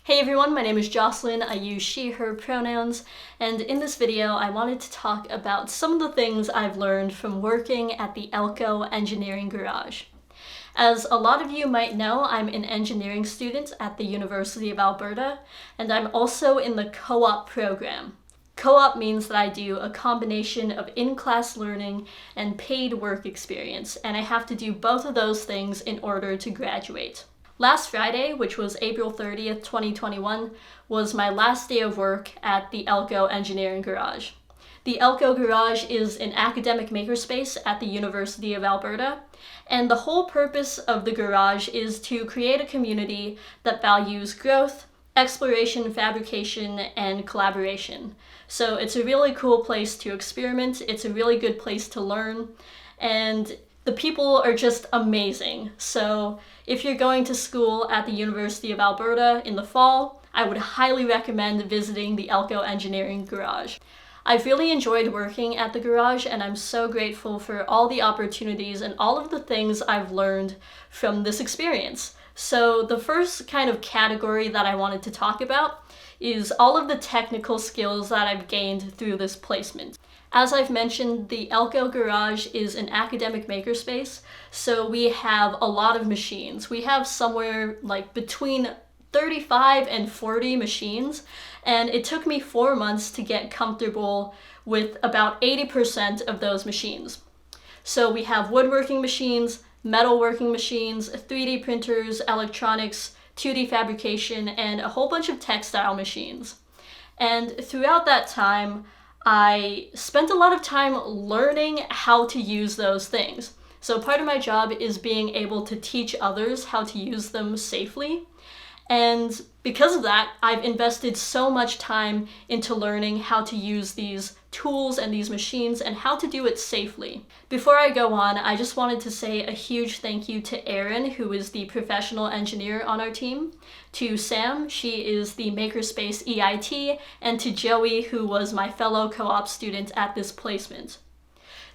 Hey everyone, my name is Jocelyn. I use she, her pronouns, and in this video I wanted to talk about some of the things I've learned from working at the Elko engineering garage. As a lot of you might know, I'm an engineering student at the University of Alberta, and I'm also in the co-op program. Co-op means that I do a combination of in-class learning and paid work experience, and I have to do both of those things in order to graduate. Last Friday, which was April 30th, 2021, was my last day of work at the Elko Engineering Garage. The Elko Garage is an academic makerspace at the University of Alberta, and the whole purpose of the garage is to create a community that values growth, exploration, fabrication, and collaboration. So it's a really cool place to experiment, it's a really good place to learn, and the people are just amazing. So if you're going to school at the University of Alberta in the fall, I would highly recommend visiting the Elko Engineering Garage. I've really enjoyed working at the garage, and I'm so grateful for all the opportunities and all of the things I've learned from this experience. So the first kind of category that I wanted to talk about is all of the technical skills that I've gained through this placement. As I've mentioned, the Elko Garage is an academic makerspace, so we have a lot of machines. We have somewhere like between 35 and 40 machines, and it took me 4 months to get comfortable with about 80% of those machines. So we have woodworking machines, metalworking machines, 3D printers, electronics, 2D fabrication, and a whole bunch of textile machines. And throughout that time, I spent a lot of time learning how to use those things. So part of my job is being able to teach others how to use them safely. And because of that, I've invested so much time into learning how to use these tools and these machines and how to do it safely. Before I go on, I just wanted to say a huge thank you to Erin, who is the professional engineer on our team, to Sam, she is the Makerspace EIT, and to Joey, who was my fellow co-op student at this placement.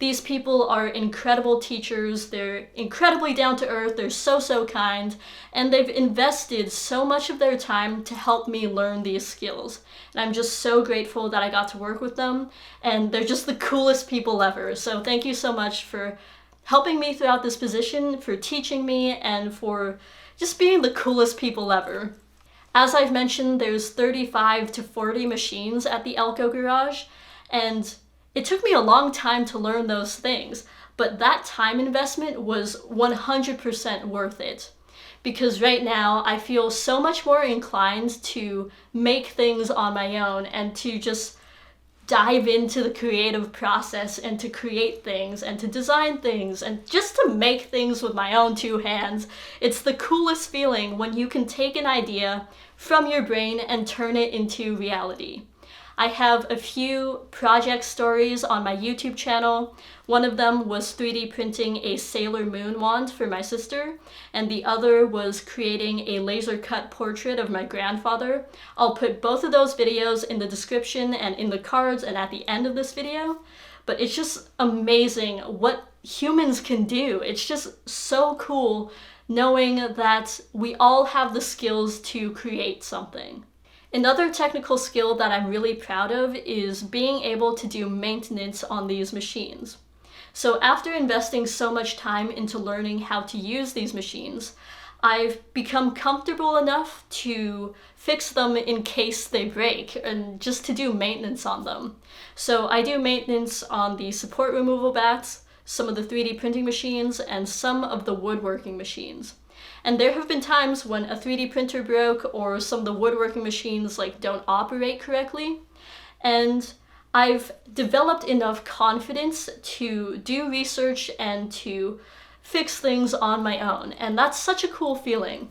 These people are incredible teachers, they're incredibly down to earth, they're so kind, and they've invested so much of their time to help me learn these skills. And I'm just so grateful that I got to work with them, and they're just the coolest people ever. So thank you so much for helping me throughout this position, for teaching me, and for just being the coolest people ever. As I've mentioned, there's 35 to 40 machines at the Elko Garage, and it took me a long time to learn those things, but that time investment was 100% worth it. Because right now I feel so much more inclined to make things on my own and to just dive into the creative process and to create things and to design things and just to make things with my own two hands. It's the coolest feeling when you can take an idea from your brain and turn it into reality. I have a few project stories on my YouTube channel. One of them was 3D printing a Sailor Moon wand for my sister, and the other was creating a laser cut portrait of my grandfather. I'll put both of those videos in the description and in the cards and at the end of this video, but it's just amazing what humans can do. It's just so cool knowing that we all have the skills to create something. Another technical skill that I'm really proud of is being able to do maintenance on these machines. So after investing so much time into learning how to use these machines, I've become comfortable enough to fix them in case they break and just to do maintenance on them. So I do maintenance on the support removal bats, some of the 3D printing machines, and some of the woodworking machines. And there have been times when a 3D printer broke or some of the woodworking machines don't operate correctly. And I've developed enough confidence to do research and to fix things on my own. And that's such a cool feeling.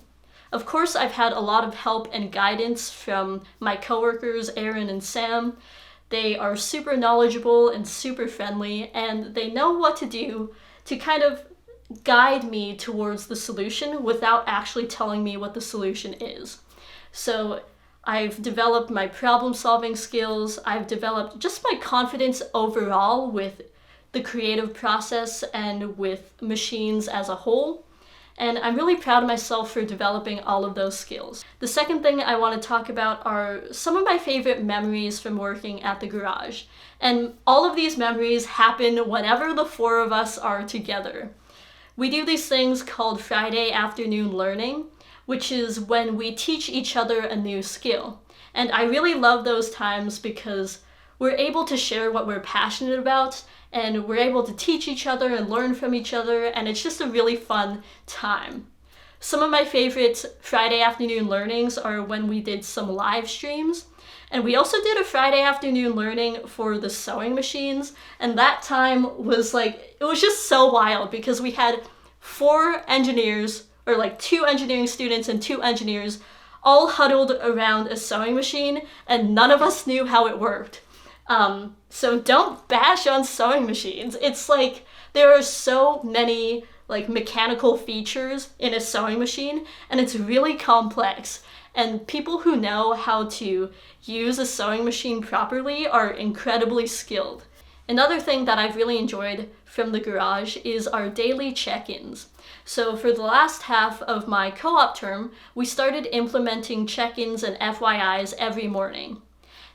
Of course, I've had a lot of help and guidance from my coworkers, Erin and Sam. They are super knowledgeable and super friendly, and they know what to do to kind of guide me towards the solution without actually telling me what the solution is. So I've developed my problem-solving skills, I've developed just my confidence overall with the creative process and with machines as a whole. And I'm really proud of myself for developing all of those skills. The second thing I want to talk about are some of my favorite memories from working at the garage. And all of these memories happen whenever the four of us are together. We do these things called Friday afternoon learning, which is when we teach each other a new skill. And I really love those times because we're able to share what we're passionate about, and we're able to teach each other and learn from each other, and it's just a really fun time. Some of my favorite Friday afternoon learnings are when we did some live streams, and we also did a Friday afternoon learning for the sewing machines, and that time was it was just so wild because we had 4 engineers, or 2 engineering students and 2 engineers, all huddled around a sewing machine, and none of us knew how it worked. So don't bash on sewing machines. It's there are so many mechanical features in a sewing machine, and it's really complex. And people who know how to use a sewing machine properly are incredibly skilled. Another thing that I've really enjoyed from the garage is our daily check-ins. So for the last half of my co-op term, we started implementing check-ins and FYIs every morning.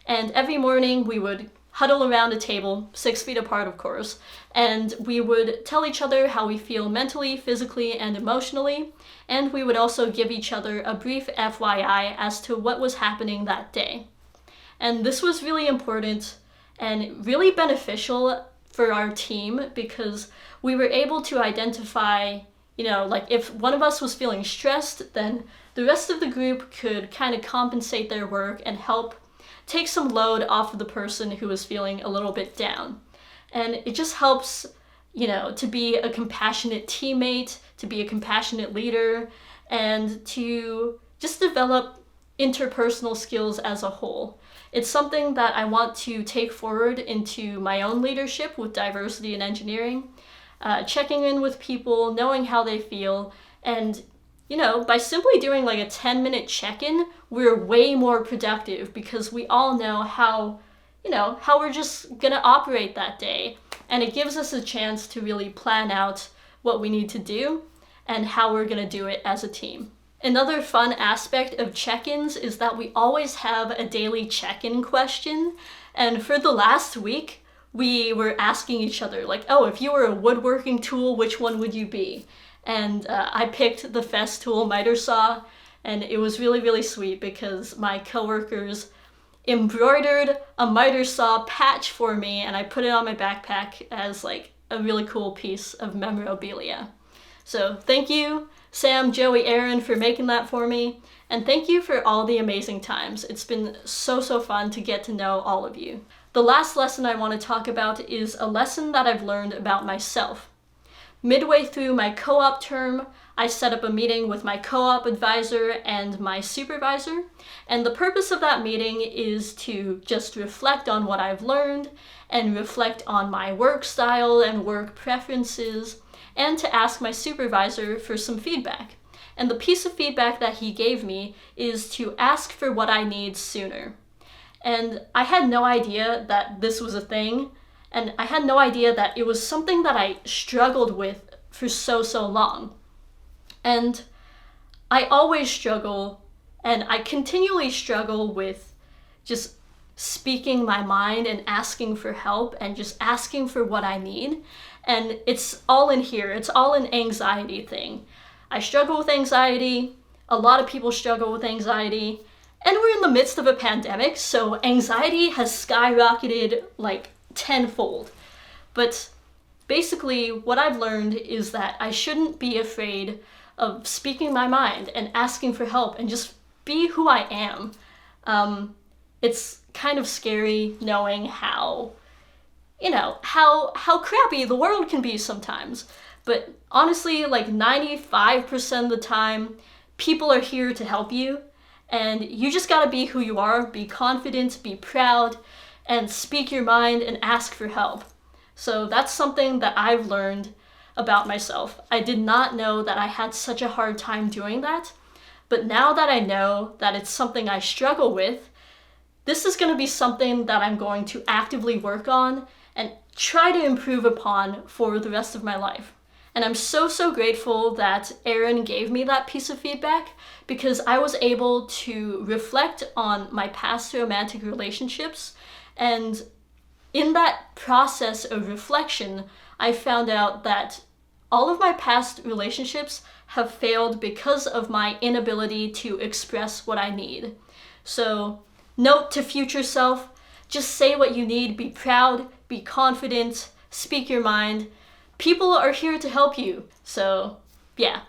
And every morning we would huddle around a table, 6 feet apart of course, and we would tell each other how we feel mentally, physically, and emotionally, and we would also give each other a brief FYI as to what was happening that day. And this was really important and really beneficial for our team because we were able to identify, if one of us was feeling stressed, then the rest of the group could kind of compensate their work and help take some load off of the person who was feeling a little bit down. And it just helps, to be a compassionate teammate, to be a compassionate leader, and to just develop interpersonal skills as a whole. It's something that I want to take forward into my own leadership with diversity in engineering, checking in with people, knowing how they feel, and by simply doing a 10-minute check-in, we're way more productive because we all know how we're just gonna operate that day. And it gives us a chance to really plan out what we need to do and how we're gonna do it as a team. Another fun aspect of check-ins is that we always have a daily check-in question. And for the last week, we were asking each other, if you were a woodworking tool, which one would you be? And I picked the Festool miter saw, and it was really, really sweet because my coworkers embroidered a miter saw patch for me, and I put it on my backpack as a really cool piece of memorabilia. So thank you, Sam, Joey, Aaron, for making that for me, and thank you for all the amazing times. It's been so fun to get to know all of you. The last lesson I want to talk about is a lesson that I've learned about myself. Midway through my co-op term, I set up a meeting with my co-op advisor and my supervisor, and the purpose of that meeting is to just reflect on what I've learned and reflect on my work style and work preferences, and to ask my supervisor for some feedback. And the piece of feedback that he gave me is to ask for what I need sooner. And I had no idea that this was a thing, and I had no idea that it was something that I struggled with for so long. And I always struggle, and I continually struggle with just speaking my mind and asking for help and just asking for what I need. And it's all in here. It's all an anxiety thing. I struggle with anxiety. A lot of people struggle with anxiety. And we're in the midst of a pandemic, so anxiety has skyrocketed tenfold. But basically, what I've learned is that I shouldn't be afraid of speaking my mind and asking for help and just be who I am. It's kind of scary knowing how crappy the world can be sometimes. But honestly, 95% of the time, people are here to help you. And you just gotta be who you are, be confident, be proud, and speak your mind and ask for help. So that's something that I've learned about myself. I did not know that I had such a hard time doing that, but now that I know that it's something I struggle with, this is gonna be something that I'm going to actively work on and try to improve upon for the rest of my life. And I'm so grateful that Aaron gave me that piece of feedback, because I was able to reflect on my past romantic relationships, and in that process of reflection, I found out that all of my past relationships have failed because of my inability to express what I need. So, note to future self, just say what you need, be proud, be confident, speak your mind. People are here to help you. So, yeah,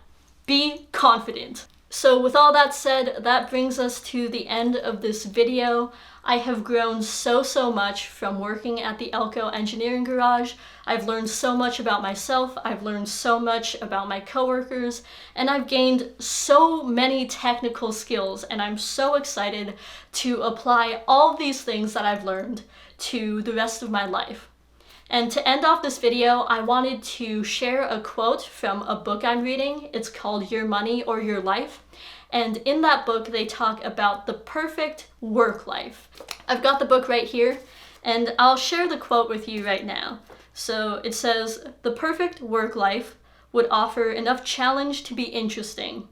be confident. So with all that said, that brings us to the end of this video. I have grown so much from working at the Elko engineering garage. I've learned so much about myself, I've learned so much about my coworkers, and I've gained so many technical skills, and I'm so excited to apply all these things that I've learned to the rest of my life. And to end off this video, I wanted to share a quote from a book I'm reading. It's called Your Money or Your Life. And in that book, they talk about the perfect work life. I've got the book right here, and I'll share the quote with you right now. So it says, "The perfect work life would offer enough challenge to be interesting,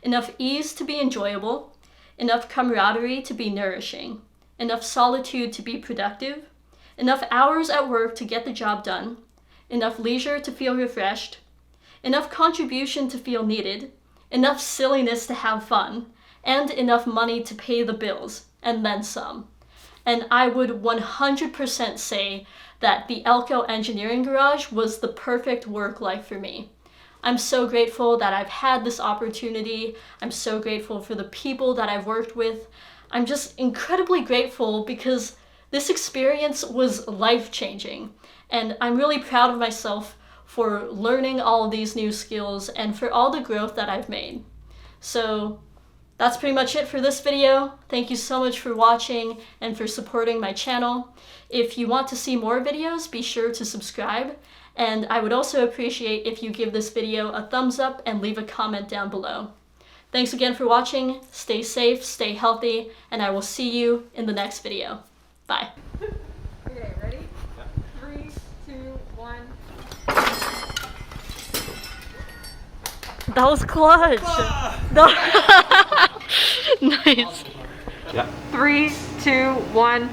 enough ease to be enjoyable, enough camaraderie to be nourishing, enough solitude to be productive, enough hours at work to get the job done, enough leisure to feel refreshed, enough contribution to feel needed, enough silliness to have fun, and enough money to pay the bills, and then some." And I would 100% say that the Elko Engineering Garage was the perfect work life for me. I'm so grateful that I've had this opportunity. I'm so grateful for the people that I've worked with. I'm just incredibly grateful because this experience was life-changing, and I'm really proud of myself for learning all of these new skills and for all the growth that I've made. So that's pretty much it for this video. Thank you so much for watching and for supporting my channel. If you want to see more videos, be sure to subscribe, and I would also appreciate if you give this video a thumbs up and leave a comment down below. Thanks again for watching, stay safe, stay healthy, and I will see you in the next video. Bye. Okay, ready? Yeah. 3, 2, 1. That was clutch. Nice. Yeah. 3, 2, 1.